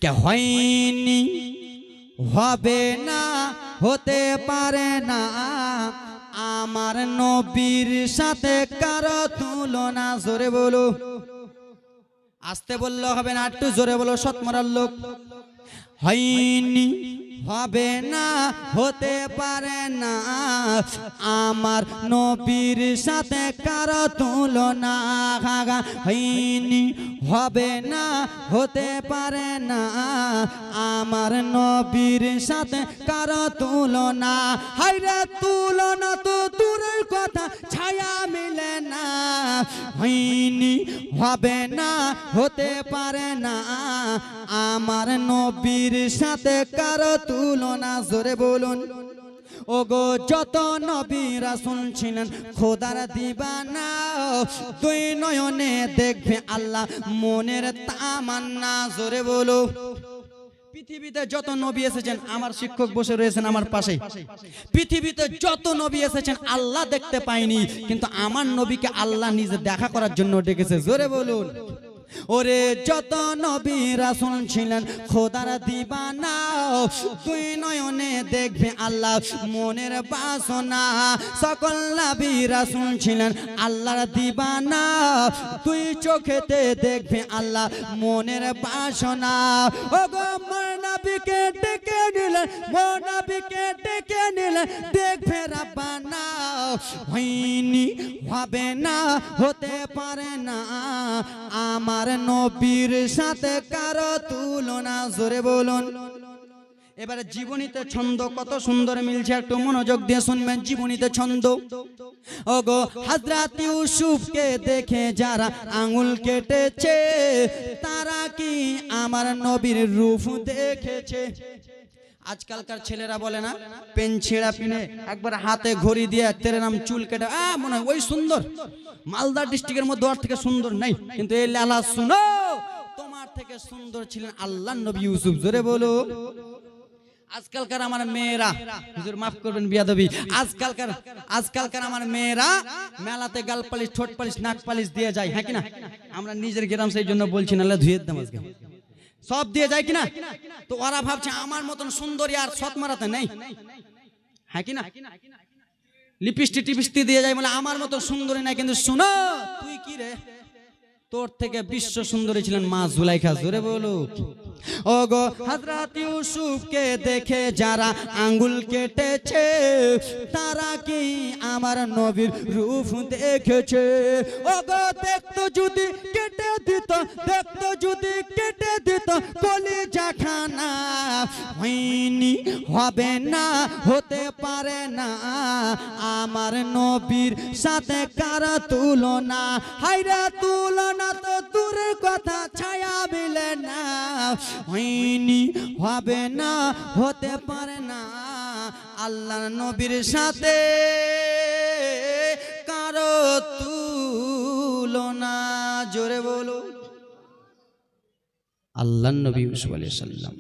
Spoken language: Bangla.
কে হয়নি হবে না হতে পারে না আমার নবীর সাথে কারো তুলনা। জোরে বলো, আস্তে বললে হবে না, একটু জোরে বলো, সৎ মরার লোক। হয়নি হবে না হতে পারে না আমার নবীর সাথে কারো তুলনা। হয়নি হবে না হতে পারে না আমার নবীর সাথে কারো তুলনা। হায়রে তুলনা তো দূরের কথা, ছায়া মিলে না। হয়নি হবে না হতে পারে না আমার নবীর সাথে কারো তুলনা। জোরে বলুন। ওগো যত নবী রাসূল ছিলেন খোদার দিবানা, দুই নয়নে দেখবে আল্লাহ মনের তামান্না। জোরে বলো। পৃথিবীতে যত নবী এসেছেন, আমার শিক্ষক বসে রয়েছেন আমার পাশে, পৃথিবীতে যত নবী এসেছেন আল্লাহ দেখতে পাইনি, কিন্তু আমার নবীকে আল্লাহ নিজে দেখা করার জন্য ডেকেছে। জোরে বলুন। ওরে যত নবী রাসূল ছিলেন খোদার দিবানা, দুই নয়নে দেখবে আল্লাহ মনের বাসনা। সকল নবী রাসূল ছিলেন আল্লাহর দিবানা, দুই চোখেতে দেখবে আল্লাহ মনের বাসনা। ওগো মোর নবীকে ডেকে নিলেন, মোর নবীকে ডেকে নিলেন দেখবে রাব্বানা। হয়নি হবে না হতে পারে না আমার নবীর সাথে কারো তুলনা। জোরে বলুন। এবারে জীবনীতে ছন্দ কত সুন্দর মিলছে, একটু মনোযোগ দিয়ে শুনবেন। জীবনীতে ছন্দ। ওগো হযরত ইউসুফকে দেখে যারা আঙ্গুল কেটেছে, তারা কি আমার নবীর রূপ দেখেছে? আজকালকার ছেলেরা বলে না, পেন ছেঁড়া পিনে একবার হাতে ঘড়ি দিয়ে তেরে নাম চুল কেটে মনে হয় ওই সুন্দর। মালদা ডিস্ট্রিক্টের মধ্যে ওর থেকে সুন্দর নাই, কিন্তু এই লালা শুনো, তোমার থেকে সুন্দর ছিলেন আল্লাহর নবী ইউসুফ। জোরে বলো। আজকালকার আমার মেয়েরা, হুজুর মাফ করবেন বিয়াদবি, আজকালকার আমার মেয়েরা মেলাতে গাল পালিশ, ঠোঁট পালিশ, নাক পালিশ দিয়ে যায়, হ্যাঁ কিনা? আমরা নিজের গ্রাম, সেই জন্য বলছি না, ধুয়ে দাম আজকে সব দিয়ে যায় কিনা। তো ওরা ভাবছে আমার মতন সুন্দরী আর সৎ মারাতে নেই, হ্যাঁ কিনা? লিপস্টিক টিপস্টিক দিয়ে যায় বলে আমার মতো সুন্দরী নাই, কিন্তু শোনো তুই কি রে, তোর থেকে বিশ্ব সুন্দরী ছিলেন মা জুলাইখা। জোরে বলো। ওগো হযরত ইউসুফকে দেখে যারা আঙ্গুল কেটেছে, তারা কি আমার নবীর রূপ দেখেছে? ওগো দেখতো যদি কেটে দিত, দেখতো যদি কেটে দিত কলিজা খানা। হয়নি হবে না হতে পারে না আমার নবীর সাথে কারো তুলনা। হায়রে তুলনা তো দূরের কথা, ছায়া মিলে না। হয়নি হবে না হতে পারে না আল্লাহর নবীর সাথে কারো তুলনা। জোরে বলো। আল্লাহর নবী সাল্লাল্লাহু আলাইহি ওয়াসাল্লাম।